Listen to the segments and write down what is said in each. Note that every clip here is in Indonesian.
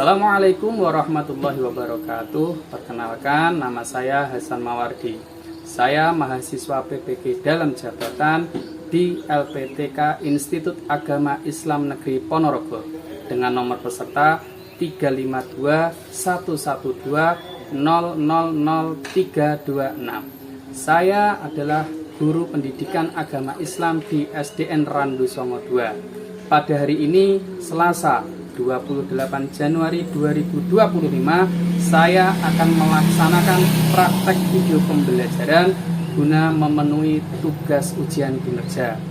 Assalamualaikum warahmatullahi wabarakatuh. Perkenalkan, nama saya Hasan Mawardi. Saya mahasiswa PPG dalam jabatan di LPTK Institut Agama Islam Negeri Ponorogo dengan nomor peserta 352-112-000326. Saya adalah guru pendidikan agama Islam di SDN Randu Songo II. Pada hari ini, Selasa 28 Januari 2025, saya akan melaksanakan praktek video pembelajaran guna memenuhi tugas ujian kinerja.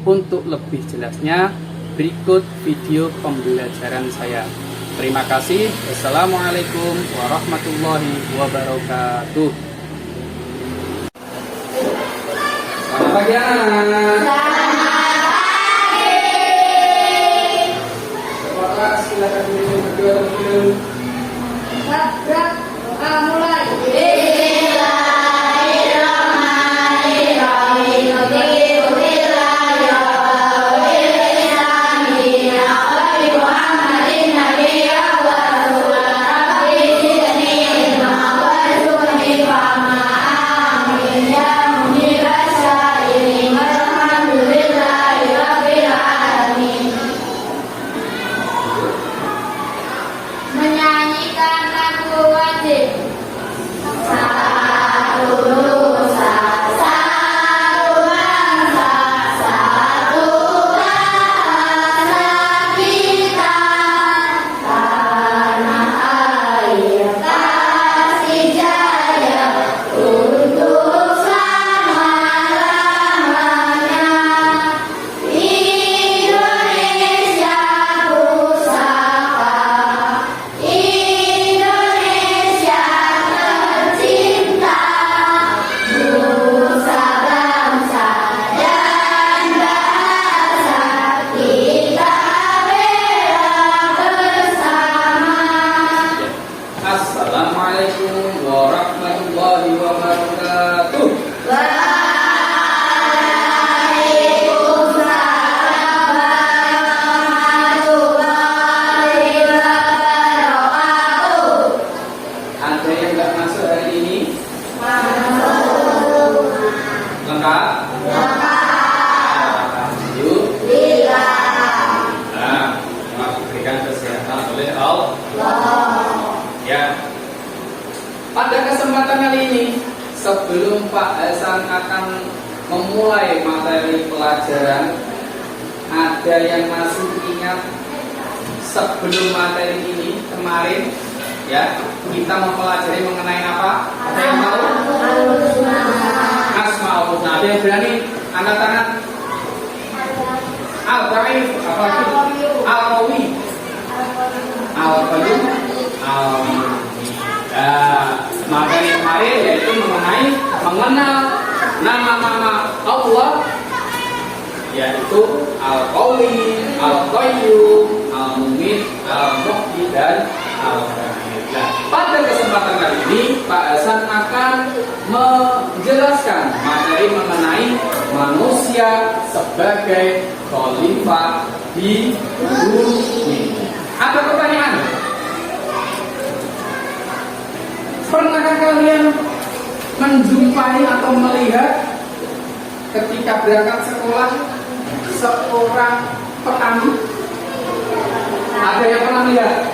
Untuk lebih jelasnya, berikut video pembelajaran saya. Terima kasih. Wassalamualaikum warahmatullahi wabarakatuh. Selamat pagi anak-anak. Silakan berdua dulu. Doa mulai. Menyanyikan lagu wajib. Assalamualaikum warahmatullahi wabarakatuh. Ada yang nggak masuk hari ini? Lengkap? Alhamdulillah. Nah, berikan kesehatan oleh Allah. Ya. Pada kesempatan kali ini, sebelum Pak Hasan akan memulai materi pelajaran, ada yang masih ingat sebelum materi ini kemarin, ya, kita mempelajari mengenai apa? Ada yang tahu? Asmaul Husna. Ada yang berani angkat tangan? Al-Qayyum, apa lagi? Al-Qawi, Al-Qayyum, materi kemarin yaitu mengenai mengenal nama-nama Allah, yaitu Al-Qawi, Al-Qayyum, Al-Mumit, Al-Muhyi, dan Al-Ghani. Nah, pada kesempatan kali ini Pak Hasan akan menjelaskan materi mengenai manusia sebagai khalifah di bumi. Ada pertanyaan? Pernahkah kalian menjumpai atau melihat ketika berangkat sekolah seorang petani? Ada yang pernah lihat?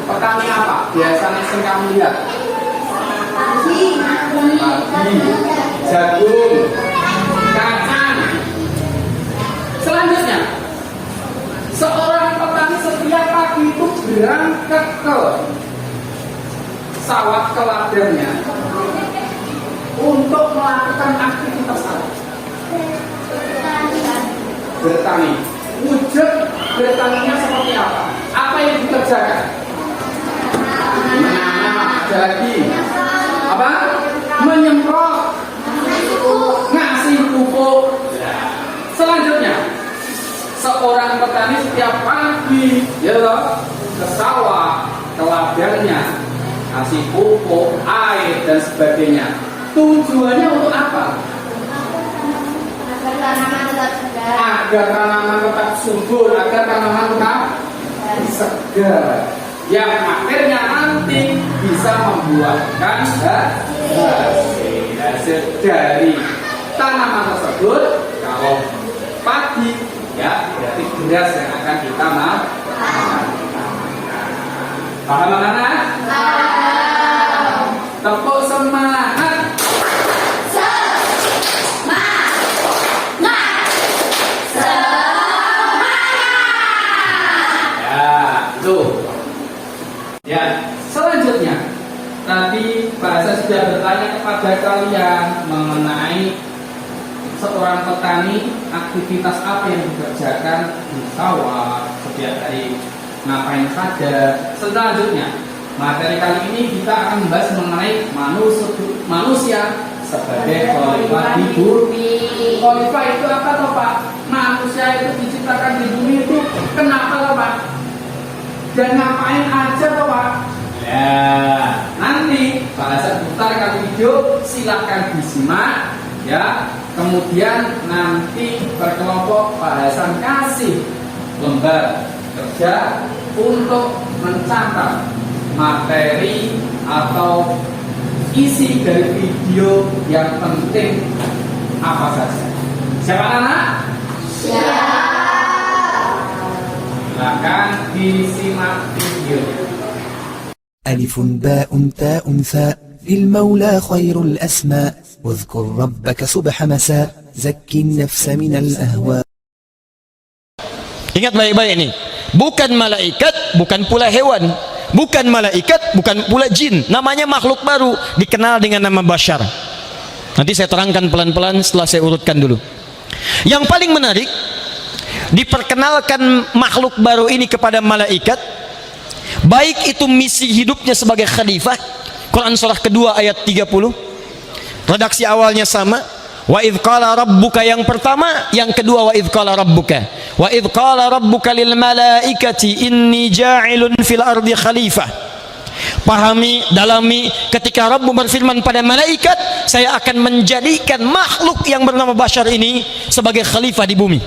Petani apa? Biasanya sering kamu lihat? Padi, jagung, kacang. Selanjutnya, seorang petani setiap pagi itu berangkat ke sawah, ke ladangnya untuk melakukan aktivitas apa? Bertani. Wujud bertaninya seperti apa? Apa yang dikerjakan? Menanam, jadi apa? Menyemprot, ngasih pupuk. Selanjutnya, seorang petani setiap pagi ya ke sawah, ke ladangnya, kasih pupuk, air, dan sebagainya. Tujuannya untuk apa? Agar tanaman tetap segar. Agar tanaman tetap subur, agar tanaman tetap segar yang akhirnya nanti bisa membuahkan hasil dari tanaman tersebut. Kalau padi ya berarti beras yang akan kita makan. Paham anak-anak? Tepuk semangat. Ya, selanjutnya tadi bahasa sudah bertanya kepada kalian mengenai seorang petani, aktivitas apa yang dikerjakan di sawah setiap hari, ngapain saja. Selanjutnya materi kali ini kita akan membahas mengenai manusia sebagai khalifah di bumi. Khalifah itu apa toh Pak? Manusia itu diciptakan di bumi itu kenapa toh Pak? Dan ngapain aja toh Pak? Ya, nanti bahasan putar kali video silahkan disimak ya. Kemudian nanti berkelompok bahasan kasih lembar kerja untuk mencatat materi atau isi dari video yang penting apa saja. Siapa anak? Siap. Silakan disimak video. ألف باء تاء ثاء للمولى خير الأسماء واذكر ربك صبح مساء زكي النفس من الأهواء. Ingat baik-baik ini, bukan malaikat, bukan pula hewan, bukan malaikat, bukan pula jin, namanya makhluk baru, dikenal dengan nama Bashar. Nanti saya terangkan pelan-pelan setelah saya urutkan dulu. Yang paling menarik, diperkenalkan makhluk baru ini kepada malaikat, baik itu misi hidupnya sebagai khalifah. Quran surah kedua ayat 30, redaksi awalnya sama, wa idh qala rabbuka yang pertama, yang kedua wa idh qala rabbuka lil malaikati inni ja'ilun fil ardi khalifah. Pahami, dalami, ketika Rabb berfirman pada malaikat, saya akan menjadikan makhluk yang bernama Bashar ini sebagai khalifah di bumi.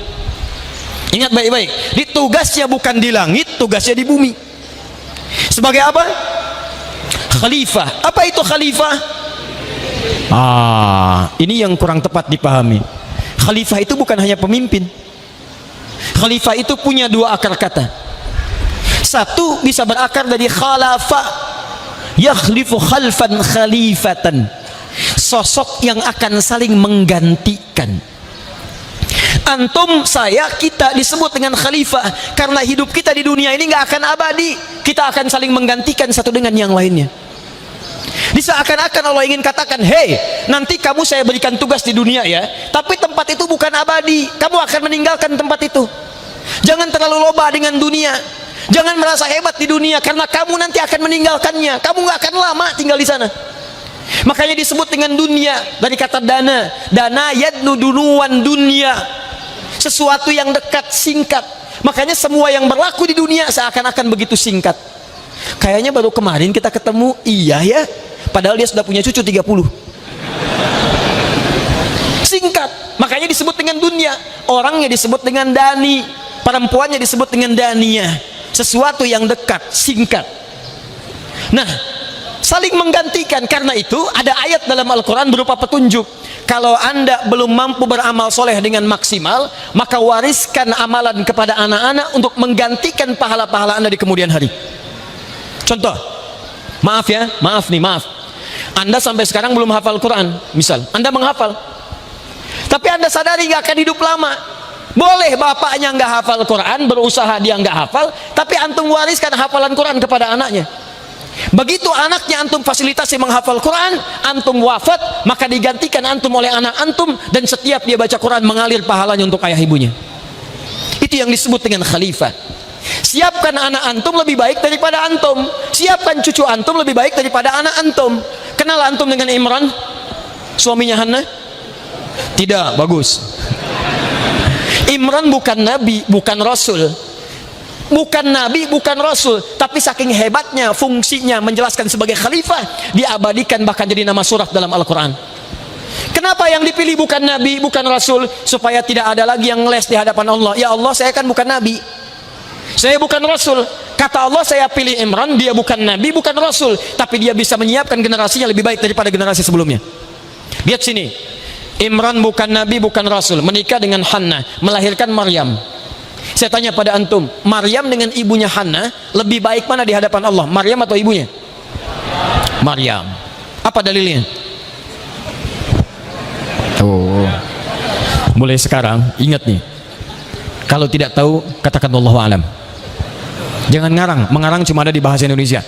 Ingat baik-baik, tugasnya bukan di langit, tugasnya di bumi. Sebagai apa? Khalifah. Apa itu khalifah? Ini yang kurang tepat dipahami. Khalifah itu bukan hanya pemimpin. Khalifah itu punya dua akar kata. Satu bisa berakar dari khalafa, yakhlifu khalfan khalifatan, sosok yang akan saling menggantikan. Antum, saya, kita disebut dengan khalifah karena hidup kita di dunia ini nggak akan abadi. Kita akan saling menggantikan satu dengan yang lainnya. Seakan-akan Allah ingin katakan, hei, nanti kamu saya berikan tugas di dunia ya, tapi tempat itu bukan abadi. Kamu akan meninggalkan tempat itu. Jangan terlalu loba dengan dunia. Jangan merasa hebat di dunia karena kamu nanti akan meninggalkannya. Kamu nggak akan lama tinggal di sana. Makanya disebut dengan dunia dari kata dana. Dana yadnu dunuwan dunia. Sesuatu yang dekat, singkat. Makanya semua yang berlaku di dunia seakan-akan begitu singkat. Kayaknya baru kemarin kita ketemu, iya ya, padahal dia sudah punya cucu 30. Singkat, makanya disebut dengan dunia. Orangnya disebut dengan dani, perempuannya disebut dengan dania. Sesuatu yang dekat, singkat. Nah, saling menggantikan. Karena itu ada ayat dalam Al-Quran berupa petunjuk. Kalau anda belum mampu beramal soleh dengan maksimal, maka wariskan amalan kepada anak-anak untuk menggantikan pahala-pahala anda di kemudian hari. Contoh, maaf ya, maaf. Anda sampai sekarang belum hafal Quran, misal, anda menghafal, tapi anda sadari nggak akan hidup lama. Boleh bapaknya nggak hafal Quran, berusaha dia nggak hafal, tapi antum wariskan hafalan Quran kepada anaknya. Begitu anaknya antum fasilitasi menghafal Quran, antum wafat, maka digantikan antum oleh anak antum, dan setiap dia baca Quran mengalir pahalanya untuk ayah ibunya. Itu yang disebut dengan khalifah. Siapkan anak antum lebih baik daripada antum. Siapkan cucu antum lebih baik daripada anak antum. Kenal antum dengan Imran, suaminya Hannah? Tidak, bagus. Imran bukan nabi, bukan rasul. Bukan nabi, bukan rasul, tapi saking hebatnya fungsinya menjelaskan sebagai khalifah, diabadikan bahkan jadi nama surat dalam Al-Quran. Kenapa yang dipilih bukan nabi, bukan rasul? Supaya tidak ada lagi yang ngeles di hadapan Allah. Ya Allah, saya kan bukan nabi, saya bukan rasul, Kata Allah, saya pilih Imran, dia bukan nabi, bukan rasul, tapi dia bisa menyiapkan generasinya lebih baik daripada generasi sebelumnya. Lihat sini, Imran bukan nabi, bukan rasul, menikah dengan Hannah, melahirkan Maryam. Saya tanya pada antum, Maryam dengan ibunya Hannah lebih baik mana di hadapan Allah, Maryam atau ibunya? Maryam. Apa dalilnya? Oh, mulai sekarang ingat nih, kalau tidak tahu katakan wallahu alam. Jangan ngarang, mengarang cuma ada di bahasa Indonesia.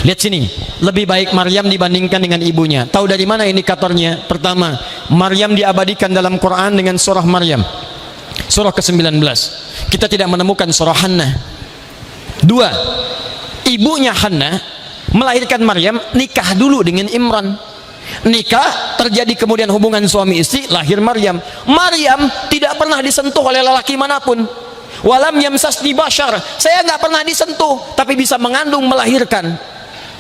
Lihat sini, lebih baik Maryam dibandingkan dengan ibunya. Tahu dari mana indikatornya? Pertama, Maryam diabadikan dalam Quran dengan surah Maryam, surah ke-19. Kita tidak menemukan surah Hannah. Dua, ibunya Hannah melahirkan Maryam, nikah dulu dengan Imran. Nikah, terjadi kemudian hubungan suami istri, lahir Maryam. Maryam tidak pernah disentuh oleh lelaki manapun. Walam yamsasni bashar, saya nggak pernah disentuh, tapi bisa mengandung, melahirkan.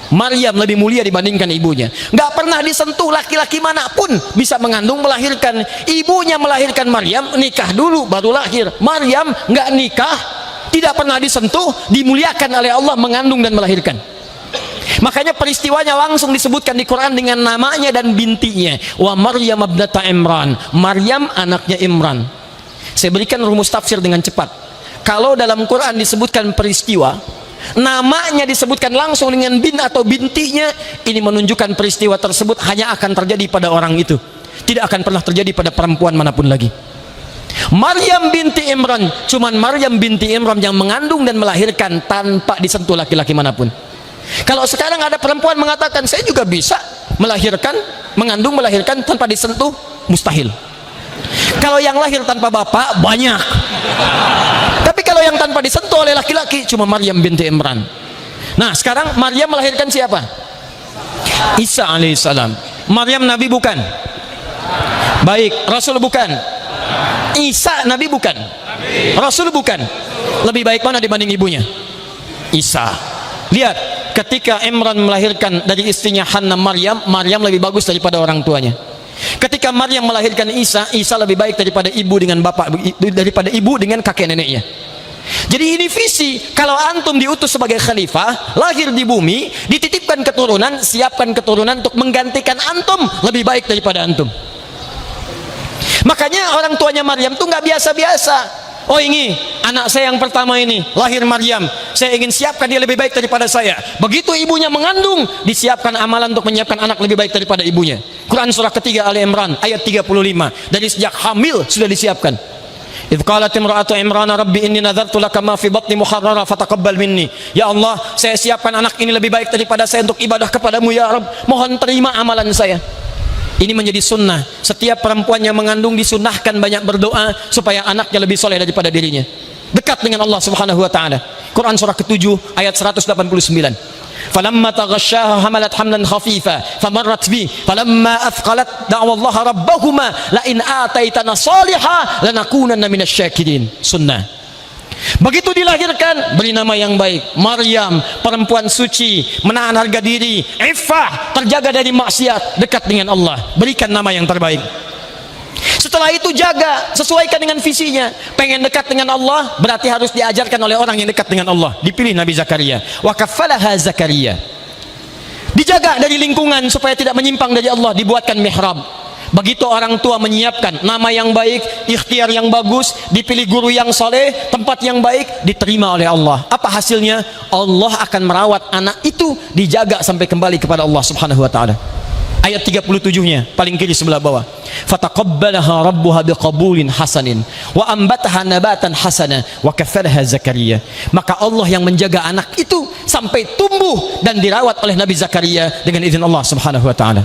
Maryam lebih mulia dibandingkan ibunya. Nggak pernah disentuh laki-laki manapun, bisa mengandung, melahirkan. Ibunya melahirkan Maryam, nikah dulu baru lahir. Maryam nggak nikah, tidak pernah disentuh, dimuliakan oleh Allah, mengandung dan melahirkan. Makanya peristiwanya langsung disebutkan di Quran dengan namanya dan bintinya. Wa Maryam ibnata Imran, Maryam anaknya Imran. Saya berikan rumus tafsir dengan cepat. Kalau dalam Quran disebutkan peristiwa, namanya disebutkan langsung dengan bin atau bintinya, ini menunjukkan peristiwa tersebut hanya akan terjadi pada orang itu, tidak akan pernah terjadi pada perempuan manapun lagi. Maryam binti Imran, cuman Maryam binti Imran yang mengandung dan melahirkan tanpa disentuh laki-laki manapun. Kalau sekarang ada perempuan mengatakan saya juga bisa melahirkan, mengandung, melahirkan tanpa disentuh, mustahil. Kalau yang lahir tanpa bapak banyak, tapi kalau yang tanpa disentuh oleh laki-laki cuma Maryam binti Imran. Nah sekarang Maryam melahirkan siapa? Isa alaihissalam. Maryam nabi bukan? Baik, rasul bukan? Isa nabi bukan? Rasul bukan? Lebih baik mana dibanding ibunya? Isa. Lihat, ketika Imran melahirkan dari istrinya Hannah Maryam, Maryam lebih bagus daripada orang tuanya. Ketika Maryam melahirkan Isa, Isa lebih baik daripada ibu dengan bapak, daripada ibu dengan kakek neneknya. Jadi ini visi, kalau antum diutus sebagai khalifah, lahir di bumi, dititipkan keturunan, siapkan keturunan untuk menggantikan antum, lebih baik daripada antum. Makanya orang tuanya Maryam tuh nggak biasa-biasa. Oh ini anak saya yang pertama ini lahir Maryam, saya ingin siapkan dia lebih baik daripada saya. Begitu ibunya mengandung, disiapkan amalan untuk menyiapkan anak lebih baik daripada ibunya. Quran surah ketiga Ali Imran ayat 35. Dari sejak hamil sudah disiapkan. Idz qalat imra'atu Imran rabbi inni nadzartu laka ma fi batni muharrara fataqabbal minni. Ya Allah, saya siapkan anak ini lebih baik daripada saya untuk ibadah kepadamu ya Rabb. Mohon terima amalan saya. Ini menjadi sunnah. Setiap perempuan yang mengandung disunnahkan banyak berdoa supaya anaknya lebih soleh daripada dirinya, dekat dengan Allah subhanahu wa ta'ala. Quran surah ke-7 ayat 189. Falamma taghasyaha hamalat hamlan khafifa famarrat bi falamma athqalat da'wa Allah rabbahuma la in ataitana salihah lanakunanna minasyakirin. Sunnah. Begitu dilahirkan, beri nama yang baik, Maryam, perempuan suci, menahan harga diri, iffah, terjaga dari maksiat, dekat dengan Allah, berikan nama yang terbaik. Setelah itu jaga, sesuaikan dengan visinya. Pengen dekat dengan Allah, berarti harus diajarkan oleh orang yang dekat dengan Allah. Dipilih Nabi Zakaria, wa kaffalaha Zakaria. Dijaga dari lingkungan supaya tidak menyimpang dari Allah, dibuatkan mihrab. Begitu orang tua menyiapkan nama yang baik, ikhtiar yang bagus, dipilih guru yang soleh, tempat yang baik, diterima oleh Allah. Apa hasilnya? Allah akan merawat anak itu, dijaga sampai kembali kepada Allah subhanahu wa ta'ala. Ayat 37-nya paling kiri sebelah bawah. Fataqabbalaha rabbuha biqabulin hasanin wa ambataha nabatan hasana wa kaffalaha Zakaria. Maka Allah yang menjaga anak itu sampai tumbuh dan dirawat oleh Nabi Zakaria dengan izin Allah subhanahu wa ta'ala.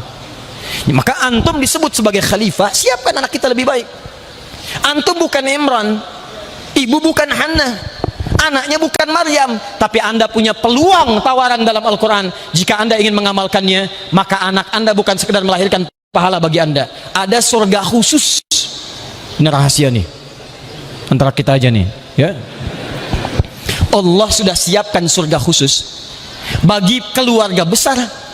Maka antum disebut sebagai khalifah, siapkan anak kita lebih baik. Antum bukan Imran, ibu bukan Hannah, anaknya bukan Maryam, tapi anda punya peluang tawaran dalam Al-Quran. Jika anda ingin mengamalkannya, maka anak anda bukan sekedar melahirkan pahala bagi anda, ada surga khusus. Ini rahasia nih, antara kita aja nih ya. Allah sudah siapkan surga khusus bagi keluarga besar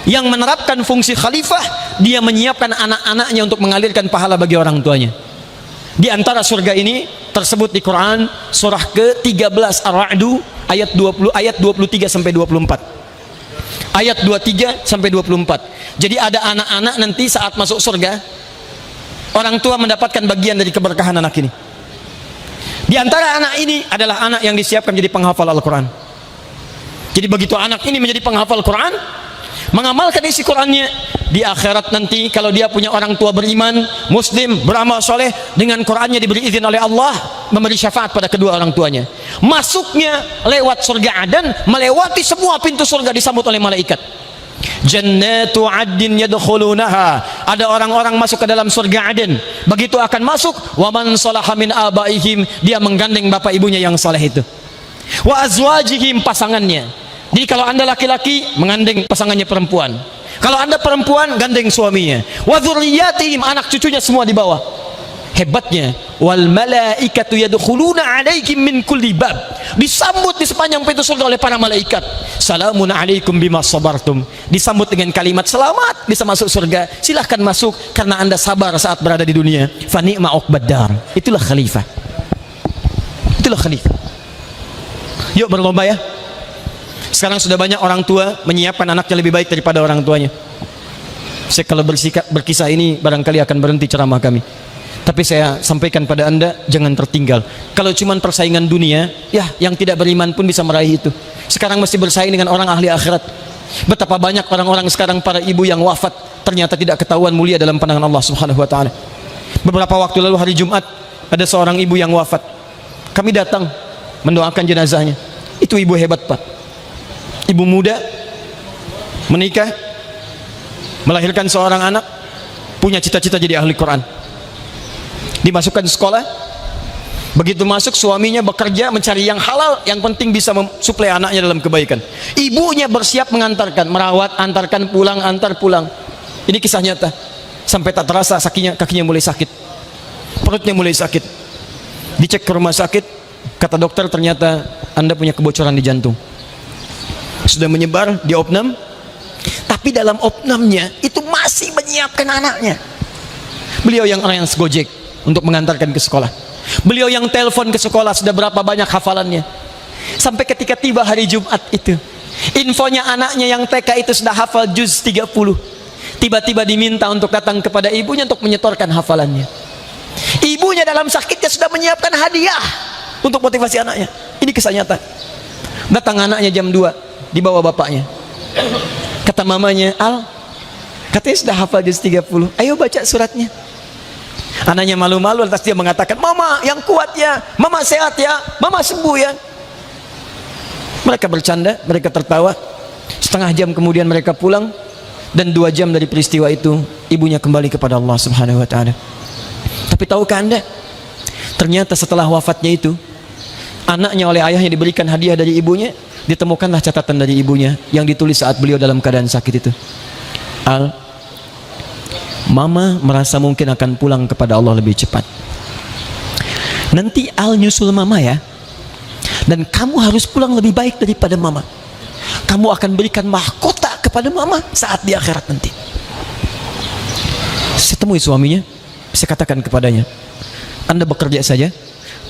yang menerapkan fungsi khalifah. Dia menyiapkan anak-anaknya untuk mengalirkan pahala bagi orang tuanya. Di antara surga ini tersebut di Quran surah ke-13 Ar-Ra'du ayat 23 sampai 24. Ayat 23 sampai 24. Jadi ada anak-anak nanti saat masuk surga, orang tua mendapatkan bagian dari keberkahan anak ini. Di antara anak ini adalah anak yang disiapkan menjadi penghafal Al-Quran. Jadi begitu anak ini menjadi penghafal Quran, mengamalkan isi Qurannya, di akhirat nanti kalau dia punya orang tua beriman, muslim, beramal soleh, dengan Qurannya diberi izin oleh Allah memberi syafaat pada kedua orang tuanya. Masuknya lewat surga Aden, melewati semua pintu surga, disambut oleh malaikat. Jannatu Adin yadkhulunaha. Ada orang-orang masuk ke dalam surga Aden. Begitu akan masuk, wa man salaha min abaihim, dia menggandeng bapak ibunya yang saleh itu. Wa azwajihim, pasangannya. Jadi kalau anda laki-laki, menggandeng pasangannya perempuan. Kalau anda perempuan, gandeng suaminya. Wa dzurriyyatihim, anak cucunya semua di bawah. Hebatnya, wal malaikatu yadkhuluna 'alaikum min kulli bab. Disambut di sepanjang pintu surga oleh para malaikat. Salamun 'alaikum bima sabartum. Disambut dengan kalimat selamat, bisa masuk surga. Silahkan masuk karena anda sabar saat berada di dunia. Fa ni'ma uqbaddar. Itulah khalifah. Itulah khalifah. Yuk berlomba ya. Sekarang sudah banyak orang tua menyiapkan anaknya lebih baik daripada orang tuanya. Saya kalau berkisah ini barangkali akan berhenti ceramah kami. Tapi saya sampaikan pada anda, jangan tertinggal. Kalau cuma persaingan dunia, ya yang tidak beriman pun bisa meraih itu. Sekarang mesti bersaing dengan orang ahli akhirat. Betapa banyak orang-orang sekarang, para ibu yang wafat, ternyata tidak ketahuan mulia dalam pandangan Allah Subhanahu wa Ta'ala. Beberapa waktu lalu hari Jumat, ada seorang ibu yang wafat. Kami datang mendoakan jenazahnya. Itu ibu hebat, Pak. Ibu muda, menikah, melahirkan seorang anak, punya cita-cita jadi ahli Quran. Dimasukkan sekolah. Begitu masuk, suaminya bekerja mencari yang halal, yang penting bisa mensuplai anaknya dalam kebaikan. Ibunya bersiap mengantarkan, merawat, antarkan pulang, antar pulang. Ini kisah nyata. Sampai tak terasa kakinya mulai sakit, perutnya mulai sakit. Dicek ke rumah sakit, kata dokter ternyata anda punya kebocoran di jantung. Sudah menyebar di opnam, tapi dalam opnamnya itu masih menyiapkan anaknya. Beliau yang arrange Gojek untuk mengantarkan ke sekolah. Beliau yang telepon ke sekolah, sudah berapa banyak hafalannya. Sampai ketika tiba hari Jumat itu, infonya anaknya yang TK itu sudah hafal juz 30. Tiba-tiba diminta untuk datang kepada ibunya untuk menyetorkan hafalannya. Ibunya dalam sakitnya sudah menyiapkan hadiah untuk motivasi anaknya. Ini kisah nyata. Datang anaknya jam 2, dibawa bapaknya. Kata mamanya, Al, katanya sudah hafal juz 30, ayo baca suratnya. Anaknya malu-malu, lantas dia mengatakan, mama yang kuat ya, mama sehat ya, mama sembuh ya. Mereka bercanda, mereka tertawa. Setengah jam kemudian mereka pulang, dan 2 jam dari peristiwa itu ibunya kembali kepada Allah Subhanahu wa Ta'ala. Tapi tahukah anda, ternyata setelah wafatnya itu, anaknya oleh ayahnya diberikan hadiah dari ibunya. Ditemukanlah catatan dari ibunya yang ditulis saat beliau dalam keadaan sakit itu. Al, mama merasa mungkin akan pulang kepada Allah lebih cepat. Nanti Al nyusul mama ya. Dan kamu harus pulang lebih baik daripada mama. Kamu akan berikan mahkota kepada mama saat di akhirat nanti. Saya temui suaminya, saya katakan kepadanya, anda bekerja saja,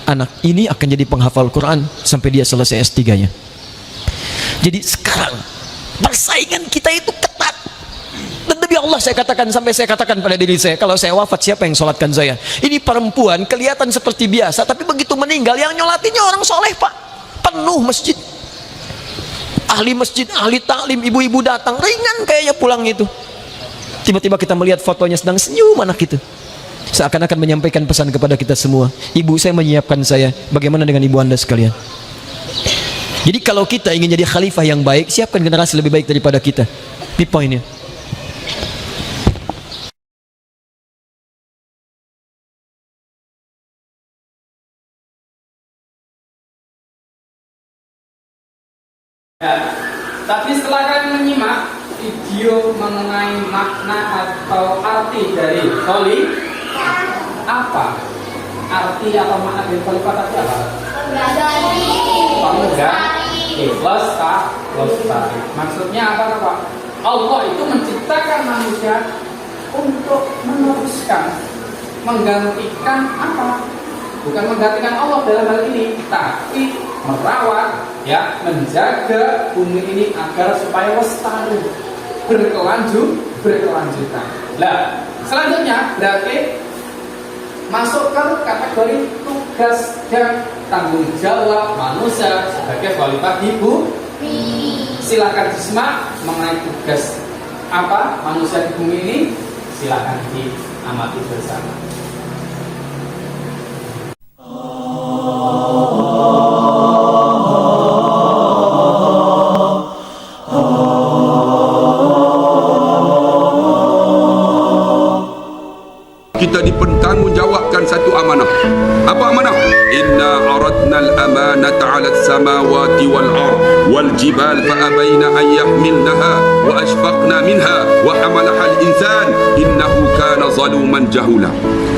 anak ini akan jadi penghafal Quran sampai dia selesai S3-nya. Jadi sekarang persaingan kita itu ketat. Dan demi Allah saya katakan, sampai saya katakan pada diri saya, kalau saya wafat siapa yang sholatkan saya? Ini perempuan kelihatan seperti biasa, tapi begitu meninggal yang nyolatinya orang soleh, Pak. Penuh masjid, ahli masjid, ahli taklim, ibu-ibu datang, ringan kayaknya pulang itu. Tiba-tiba kita melihat fotonya sedang senyum anak itu, seakan-akan menyampaikan pesan kepada kita semua, ibu saya menyiapkan saya, bagaimana dengan ibu anda sekalian? Jadi kalau kita ingin jadi khalifah yang baik, siapkan generasi lebih baik daripada kita. Ini poinnya. Ya, tapi setelah kalian menyimak video mengenai makna atau arti dari kholi, apa? Arti atau makna dari khalifah tadi apa? Pemegang, ikhlas, lestari. Maksudnya apa, Pak? Allah itu menciptakan manusia untuk meneruskan, menggantikan apa? Bukan menggantikan Allah dalam hal ini, tapi merawat, ya, menjaga bumi ini agar supaya lestari, berkelanjutan. Nah, selanjutnya berarti masuk ke kategori tugas dan tanggung jawab manusia sebagai khalifah di bumi. Silakan disimak mengenai tugas apa manusia di bumi ini, silakan diamati bersama. Kita dipertanggungjawabkan satu amanah. Apa amanah? Inna aradna al-amanata 'ala as-samawati wal-ard wal-jibal fa abayna an yahmilnaha wa ashfaqna minha wa hamalaha al-insan innahu kana zaluman jahula.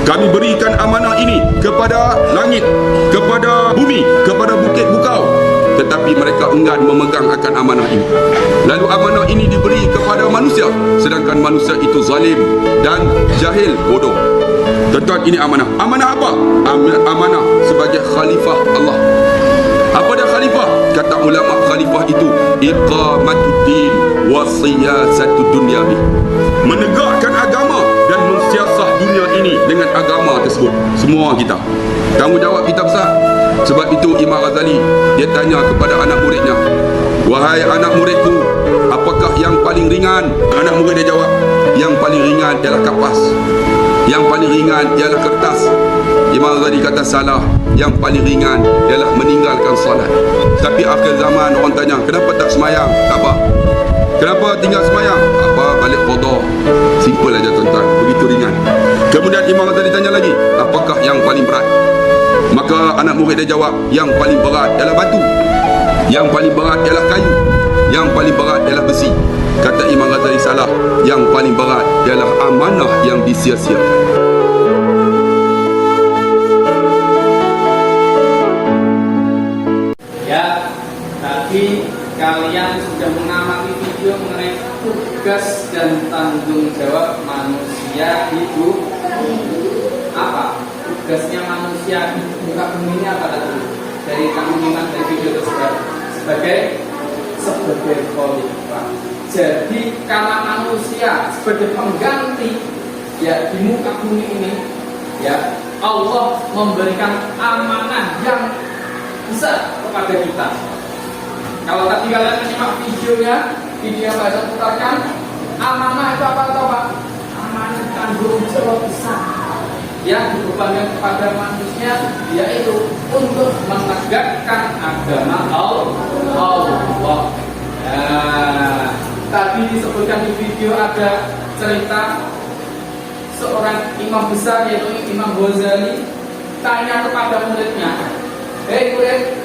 Kami berikan amanah ini kepada langit, kepada bumi, kepada bukit bukau, tetapi mereka enggan memegang akan amanah ini. Lalu amanah ini diberi kepada manusia, sedangkan manusia itu zalim dan jahil, bodoh. Tuan-tuan, ini amanah. Amanah apa? Amanah sebagai khalifah Allah. Apa dia khalifah? Kata ulama, khalifah itu iqamatuddin wa siyasatud dunyawi. Menegakkan agama dan mensiasah dunia ini dengan agama tersebut. Semua kita. Tanggungjawab kita besar. Sebab itu Imam Ghazali dia tanya kepada anak muridnya, "Wahai anak muridku, apakah yang paling ringan?" Anak murid dia jawab, "Yang paling ringan ialah kapas. Yang paling ringan ialah kertas." Imam Ghazali kata salah. Yang paling ringan ialah meninggalkan salat. Tapi akhir zaman orang tanya, "Kenapa tak semayang?" Tak apa. "Kenapa tinggal semayang?" Apa, balik qada. Simple aja tuan-tuan, begitu ringan. Kemudian Imam Ghazali tanya lagi, "Apakah yang paling berat?" Maka anak murid dia jawab, "Yang paling berat ialah batu. Yang paling berat ialah kayu. Yang paling berat ialah besi." Kata Imam Ghazali salah. Yang paling berat ialah amanah yang disia-siakan. Ya, tadi kalian sudah mengamati video mengenai tugas dan tanggung jawab manusia di bumi. Apa tugasnya manusia di muka bumi ini? Apa tadi? Dari kamu minat dari video tersebut sebagai khalifah. Jadi karena manusia sebagai pengganti ya di muka bumi ini, ya Allah memberikan amanah yang besar kepada kita. Kalau tadi kalian menyimak videonya, video yang saya putarkan, amanah itu apa atau Pak? Amanah tanggung jawab besar yang dibebankan kepada manusia, yaitu untuk menegakkan agama Allah. Nah, tadi disebutkan di video ada cerita seorang imam besar yaitu Imam Ghazali tanya kepada muridnya, "Hei murid,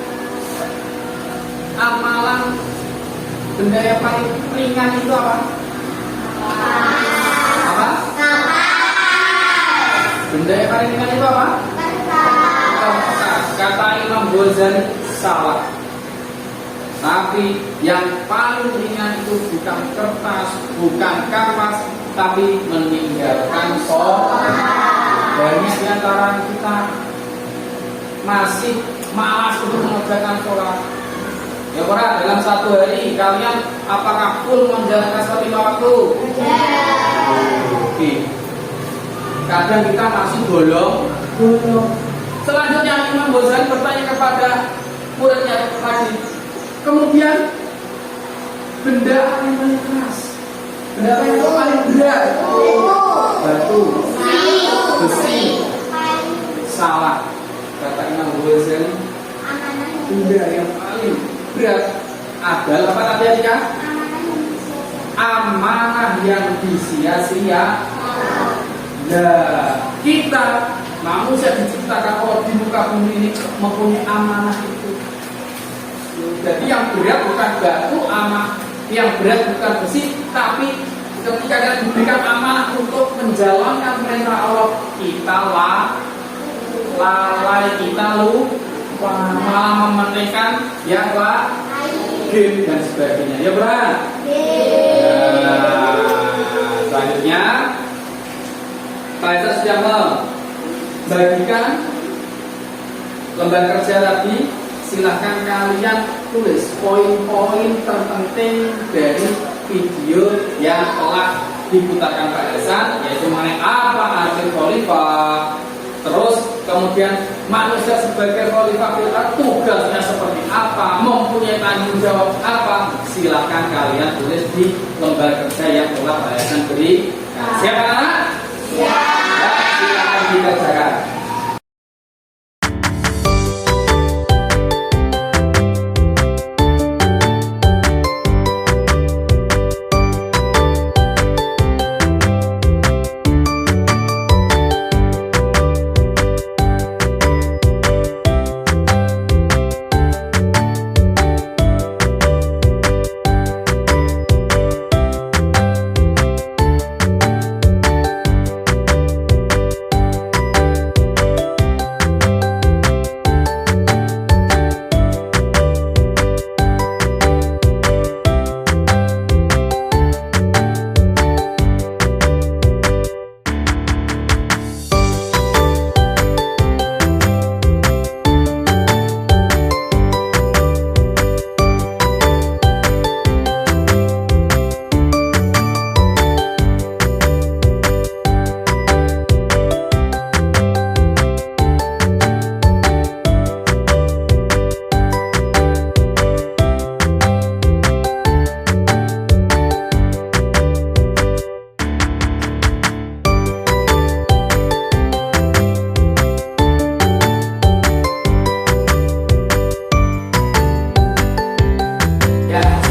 amalan benda yang paling ringan itu apa?" Apa? Benda yang paling ringan itu apa? Kertas. Kata Imam Ghazali salah. Tapi yang paling ringan itu bukan kertas, bukan kapas, tapi meninggalkan sholat. Banyak di antara kita masih malas untuk mengerjakan sholat. Ya para, dalam satu hari kalian apakah full menjalankan sholat 5 waktu? Oke. Kadang kita masih bolong. Selanjutnya Imam Ghazali bertanya kepada muridnya lagi. Kemudian benda apa yang paling keras? Benda apa yang paling berat? Batu, besi. Salah. Kata Imam Ghazali, benda yang paling berat adalah apa tadi Adika? Amanah yang disia-sia. Nah, kita manusia diciptakan Allah di muka bumi ini mempunyai amanah itu. Jadi yang berat bukan batu, yang berat bukan besi, tapi ketika kita diberikan amanah untuk menjalankan perintah Allah, kita lalai, kita lupa, malah mementingkan yang game dan sebagainya. Ya berat. Selanjutnya, saya sudah membagikan lembar kerja tadi silahkan kalian tulis poin-poin terpenting dari video yang telah diputarkan Pak Hasan, yaitu mengenai apa arti khalifah, terus kemudian manusia sebagai khalifah fil ardh tugasnya seperti apa, mempunyai tanggung jawab apa. Silahkan kalian tulis di lembar kerja yang telah Pak Hasan beri. Siap anak? Siap. Ya, silahkan dikerjakan.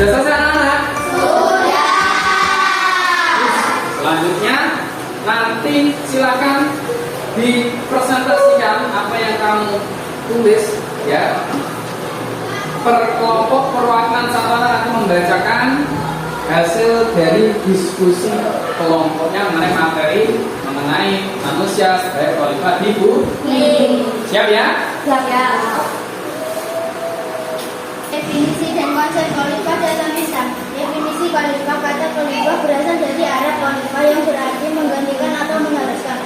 Sudah selesai anak-anak? Sudah. Selanjutnya nanti silakan dipresentasikan apa yang kamu tulis ya. Per kelompok perwakilan satu anak akan membacakan hasil dari diskusi kelompoknya mengenai materi mengenai manusia sebagai khalifah di bumi. Siap ya? Siap ya. Definisi dan konsep khalifah dalam Islam. Definisi khalifah: kata khalifah berasal dari Arab khalifah yang berarti menggantikan atau meneruskan.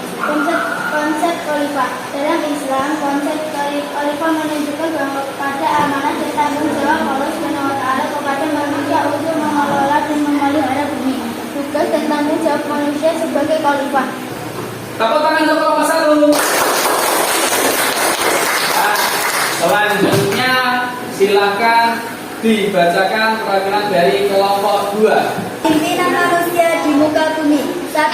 Konsep khalifah dalam Islam, konsep khalifah menunjukkan bahwa pada amanah dan tanggung jawab Allah Subhanahu wa taala kepada manusia untuk mengelola dan memelihara bumi. Tugas dan tanggung jawab manusia sebagai khalifah. Tepuk tangan untuk kelompok satu. Selanjutnya silakan dibacakan perwakilan dari kelompok 2. Pimpinan manusia di muka bumi. 1.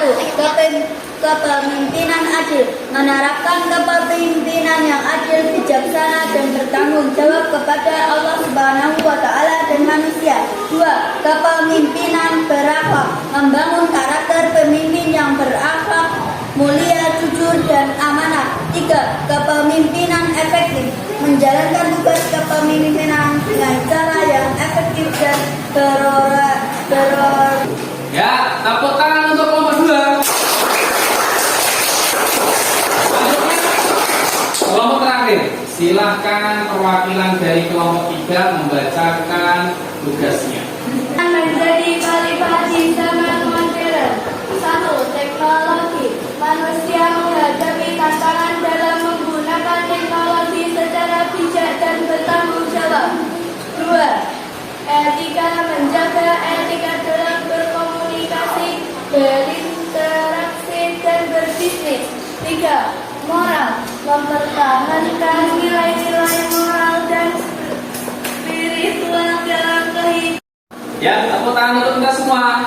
Kepemimpinan adil, menerapkan kepemimpinan yang adil, bijaksana dan bertanggung jawab kepada Allah Subhanahu wa taala dan manusia. 2. Kepemimpinan berakhlak, membangun karakter pemimpin yang berakhlak mulia, jujur dan amanah. 3. Kepemimpinan efektif, menjalankan tugas kepemimpinan dengan cara yang efektif dan Ya, tepuk tangan untuk kelompok 2. Kelompok terakhir, silahkan perwakilan dari kelompok 3 membacakan tugasnya. Menjadi khalifah di zaman modern. 1. Teknologi. Manusia menghadapi tantangan dalam menggunakan teknologi secara bijak dan bertanggung jawab. 2. Etika, menjaga etika dalam berkomunikasi, berinteraksi dan berbisnis. 3. Moral, mempertahankan nilai-nilai moral dan spiritual dalam kehidupan. Ya, tepuk tangan untuk kita semua.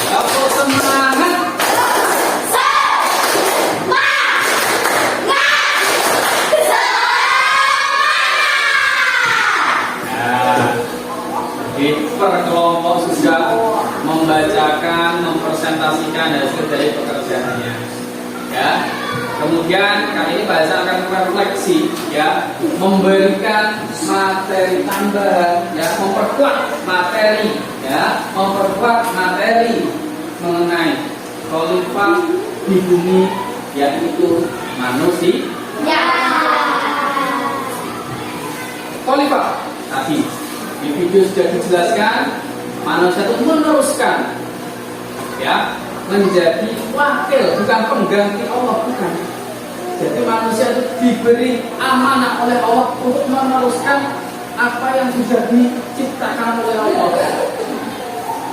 Tepuk semangat. Per kelompok sudah membacakan, mempresentasikan hasil dari pekerjaannya. Ya, kemudian kali ini bahasa akan refleksi, ya, memberikan materi tambahan, ya, memperkuat materi, ya, memperkuat materi mengenai khalifah di bumi, yaitu manusia. Ya. Khalifah tadi di video sudah dijelaskan, manusia itu meneruskan, ya, menjadi wakil, bukan pengganti Allah, bukan. Jadi manusia itu diberi amanah oleh Allah untuk meneruskan apa yang sudah diciptakan oleh Allah.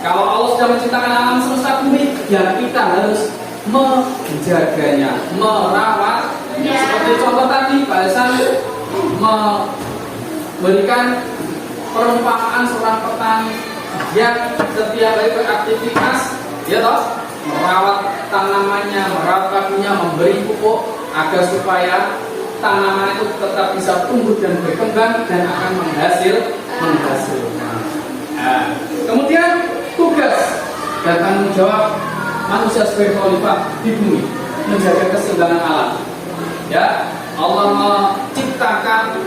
Kalau Allah sudah menciptakan alam semesta bumi, ya kita harus menjaganya, merawat. Seperti contoh tadi, Pak Hasan memberikan perumpamaan seorang petani yang setiap hari beraktivitas, ya toh, merawat tanamannya, merawat kakinya, memberi pupuk agar supaya tanaman itu tetap bisa tumbuh dan berkembang dan akan menghasilkan. Nah, kemudian tugas dan tanggung jawab manusia sebagai khalifah di bumi menjaga keseimbangan alam. Ya, Allah menciptakan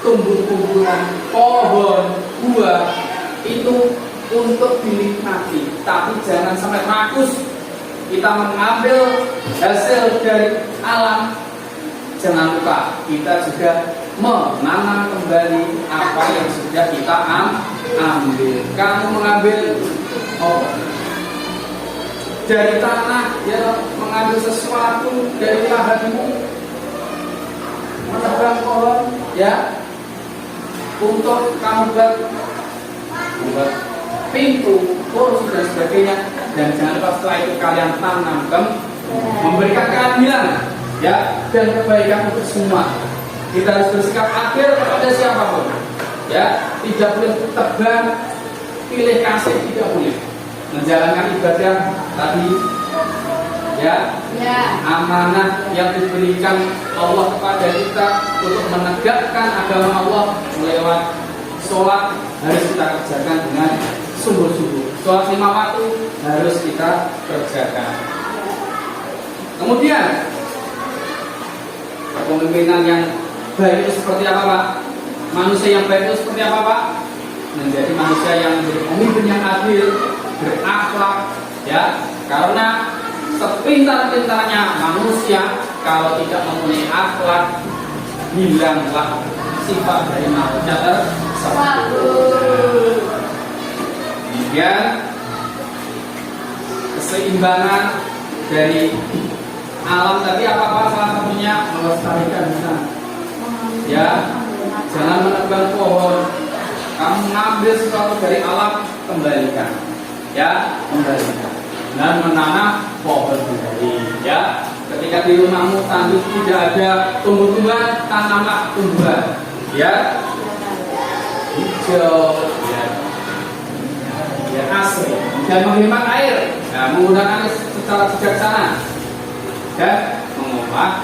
tumbuh-tumbuhan, pohon, buah itu untuk dinikmati, tapi jangan sampai rakus. Kita mengambil hasil dari alam, jangan lupa kita juga menanam kembali apa yang sudah kita ambil. Kamu mengambil dari tanah, ya, mengambil sesuatu dari lahanmu, menebang pohon, ya, untuk kamu buat pintu, kursi dan sebagainya. Dan jangan lupa setelah itu kalian tanam, memberikan keadilan, ya, dan kebaikan untuk semua. Kita harus bersikap adil kepada siapapun, ya, tidak boleh tebang pilih kasih, tidak boleh. Menjalankan ibadah tadi, ya, amanah yang diberikan Allah kepada kita untuk menegakkan agama Allah lewat sholat harus kita kerjakan dengan sungguh-sungguh. Sholat 5 waktu harus kita kerjakan. Kemudian kepemimpinan yang baik itu seperti apa, Pak? Manusia yang baik itu seperti apa, Pak? Menjadi manusia yang menjadi pemimpin yang adil, berakhlak, ya. Karena sepintar-pintarnya manusia kalau tidak mempunyai akhlak, hilanglah sifat dari manusia tersebut. Kemudian keseimbangan dari alam tadi apa salah satunya melestarikan hutan. Ya, jangan menebang pohon. Kamu mengambil sesuatu dari alam, kembalikan. Ya, kembalikan. Dan menanam pohon kembali. Ya, ketika di rumahmu tandus tidak ada tumbuh-tumbuhan, tanamlah tumbuhan. Ya, hijau. Ya, asri. Dan menghemat air. Nah, menggunakan secara bijaksana. Dan mengolah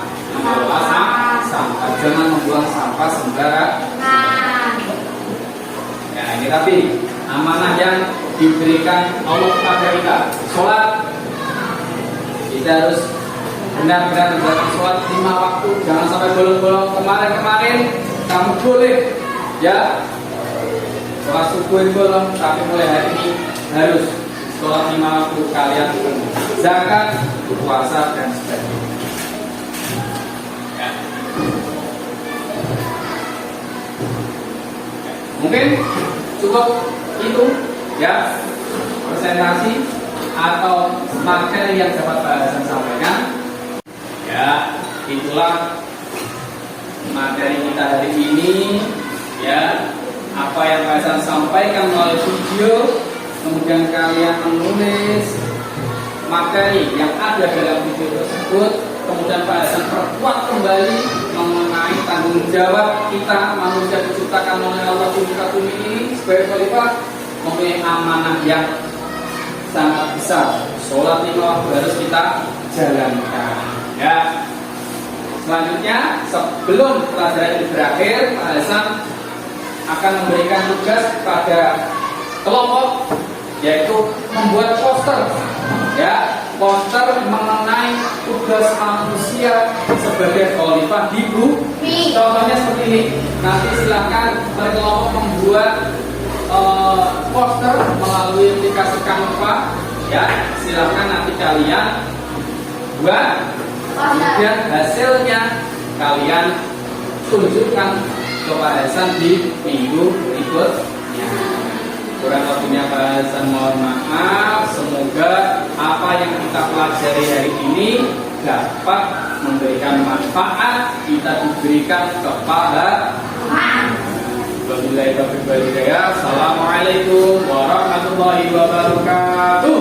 sampah. Jangan membuang sampah sembarangan. Ya, ini tapi amanah yang diberikan Allah kepada kita. Sholat, kita harus benar-benar menjalankan sholat 5 waktu. Jangan sampai bolong-bolong. Kemarin kamu boleh, ya, sholat subuh bolong, tapi mulai hari ini harus sholat 5 waktu kalian penuh. Zakat, puasa dan sebagainya. Ya. Mungkin cukup itu, ya, presentasi atau materi yang dapat Pak Hasan sampaikan. Ya, itulah materi kita hari ini. Ya, apa yang Pak Hasan sampaikan melalui video, kemudian kalian menulis materi yang ada dalam video tersebut, kemudian Pak Hasan perkuat kembali mengenai tanggung jawab kita manusia diciptakan oleh Allah di muka bumi ini sebagai khalifah, mempunyai amanah yang sangat besar. Sholat 5 waktu harus kita jalankan. Ya. Selanjutnya, sebelum pelajaran ini berakhir, Pak Hasan akan memberikan tugas kepada kelompok, yaitu membuat poster, ya, poster mengenai tugas manusia sebagai khalifah di bumi. Contohnya seperti ini. Nanti silakan berkelompok membuat poster melalui aplikasi Canva, ya. Silakan nanti kalian buat, kemudian hasilnya kalian tunjukkan ke Pak Hasan di minggu berikutnya. Kurang lebihnya Pak Hasan mohon maaf. Semoga apa yang kita pelajari hari ini dapat memberikan manfaat, kita diberikan kepahaman. Wabillahi taufiq wal hidayah. Assalamualaikum warahmatullahi wabarakatuh.